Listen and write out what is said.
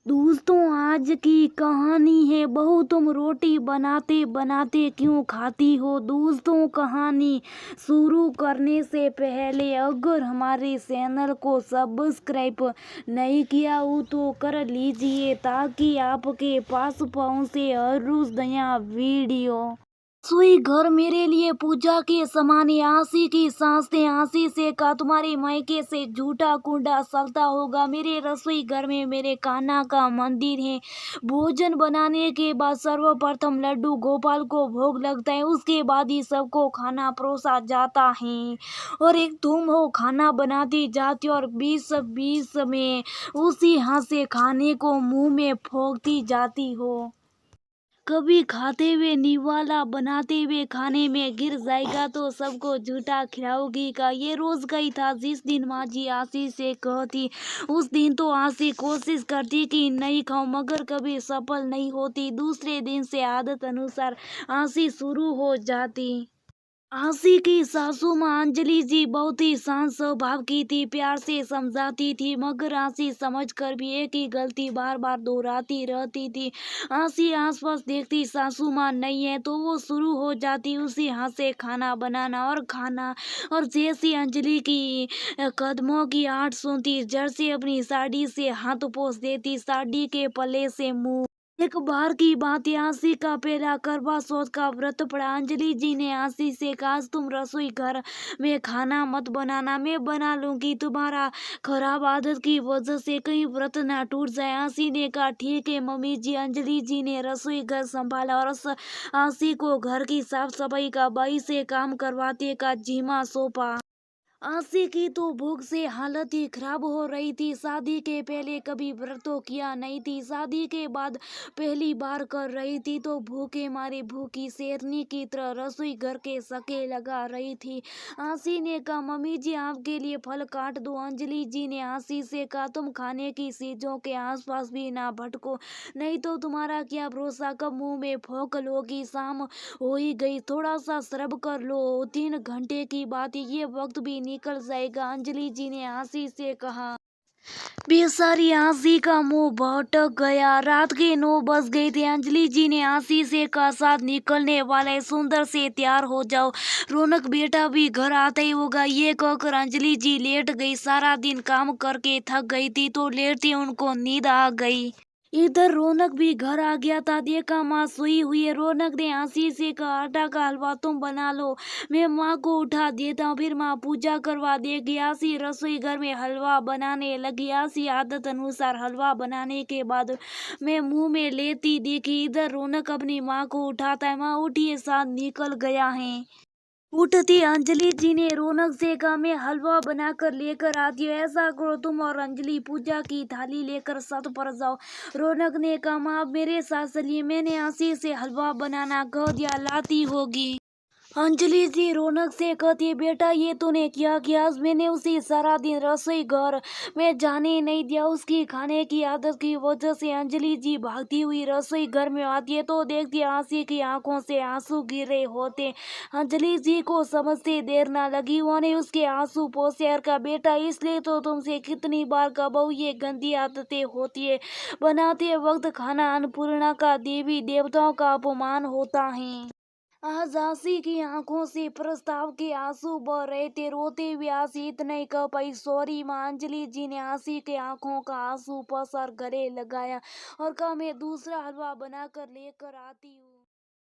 दोस्तों, आज की कहानी है बहू तुम रोटी बनाते बनाते क्यों खाती हो। दोस्तों, कहानी शुरू करने से पहले अगर हमारे चैनल को सब्सक्राइब नहीं किया हो तो कर लीजिए ताकि आपके पास पहुंचे हर रोज नया वीडियो। रसोई घर मेरे लिए पूजा के समान है। आशी की सांसें आशी से का तुम्हारे मायके से झूठा कूड़ा चलता होगा। मेरे रसोई घर में मेरे कान्हा का मंदिर है। भोजन बनाने के बाद सर्वप्रथम लड्डू गोपाल को भोग लगता है, उसके बाद ही सबको खाना परोसा जाता है। और एक तुम हो खाना बनाती जाती और बीच बीच में उसी हाथ से खाने को मुंह में फोड़ती जाती हो। कभी खाते हुए निवाला बनाते हुए खाने में गिर जाएगा तो सबको झूठा खिलाओगी का। ये रोज गई था जिस दिन माँ जी आशी से कहती, उस दिन तो आशी कोशिश करती कि नहीं खाऊं मगर कभी सफल नहीं होती। दूसरे दिन से आदत अनुसार आशी शुरू हो जाती। आशी की सासू माँ अंजलि जी बहुत ही शांत स्वभाव की थी, प्यार से समझाती थी मगर आशी समझकर भी एक ही गलती बार बार दोहराती रहती थी। आशी आसपास देखती सासू माँ नहीं है तो वो शुरू हो जाती उसी हाथ से खाना बनाना और खाना। और जैसी अंजलि की कदमों की आहट सुनती जड़ से अपनी साड़ी से हाथ पोंछ देती, साड़ी के पल्ले से मुंह। एक बार की बात है, आशी का पहला करवा चौथ का व्रत पड़ा। अंजलि जी ने आशी से कहा, तुम रसोई घर में खाना मत बनाना, मैं बना लूंगी। तुम्हारा खराब आदत की वजह से कहीं व्रत ना टूट जाए। आशी ने कहा ठीक है मम्मी जी। अंजलि जी ने रसोई घर संभाला और आशी को घर की साफ सफाई का बाई से काम करवाते का जिम्मा सौंपा। आशी की तो भूख से हालत ही खराब हो रही थी। शादी के पहले कभी व्रतों किया नहीं थी, शादी के बाद पहली बार कर रही थी तो भूखे मारे भूखी शेरनी की तरह रसोई घर के सके लगा रही थी। आशी ने कहा मम्मी जी आपके लिए फल काट दो। अंजलि जी ने आशी से कहा तुम खाने की चीजों के आसपास भी ना भटको, नहीं तो तुम्हारा क्या भरोसा कब मुंह में फोक लोगी। शाम हो ही गई, थोड़ा सा श्रब कर लो, 3 घंटे की बात है, ये वक्त भी निकल जाएगा। अंजलि जी ने आशी से कहा। बेचारी आशी का मुंह भटक गया। रात के 9 बज गए थे। अंजलि जी ने आशी से कहा साथ निकलने वाले सुंदर से तैयार हो जाओ, रौनक बेटा भी घर आता ही होगा। ये कहकर अंजलि जी लेट गई। सारा दिन काम करके थक गई थी तो लेटते उनको नींद आ गई। इधर रौनक भी घर आ गया था, देखा माँ सोई हुई है। रौनक ने आशी से कहा आटा का हलवा तुम बना लो, मैं माँ को उठा देता हूँ, फिर माँ पूजा करवा देगी। आशी रसोई घर में हलवा बनाने लगी। आशी आदत अनुसार हलवा बनाने के बाद मैं मुंह में लेती देखी। इधर रौनक अपनी माँ को उठाता है, माँ उठिए साथ निकल गया है। उठती अंजलि जी ने रौनक से कहा मैं हलवा बनाकर लेकर आती हूँ, ऐसा करो तुम और अंजलि पूजा की थाली लेकर छत पर जाओ। रौनक ने कहा माँ आप मेरे साथ चलिए, मैंने आशी से हलवा बनाना कह दिया, लाती होगी। अंजलि जी रौनक से कहती बेटा ये तूने क्या किया। आज मैंने उसे सारा दिन रसोई घर में जाने नहीं दिया, उसकी खाने की आदत की वजह से। अंजलि जी भागती हुई रसोई घर में आती है तो देखती है आशी की आंखों से आंसू गिर रहे होते। अंजलि जी को समझते देर ना लगी, उन्होंने उसके आंसू पोंछे और कहा बेटा इसलिए तो तुमसे कितनी बार कहा ये गंदी आदतें होती है, बनाते वक्त खाना अन्नपूर्णा का देवी देवताओं का अपमान होता है। आज आशी की आंखों से प्रस्ताव के आंसू बह रहे थे। रोते हुए आशी इतना ही कह पाई सॉरी माँ। अंजलि जी ने आशी के आंखों का आंसू पोंछा और गले लगाया और कहा मैं दूसरा हलवा बनाकर लेकर आती हूँ।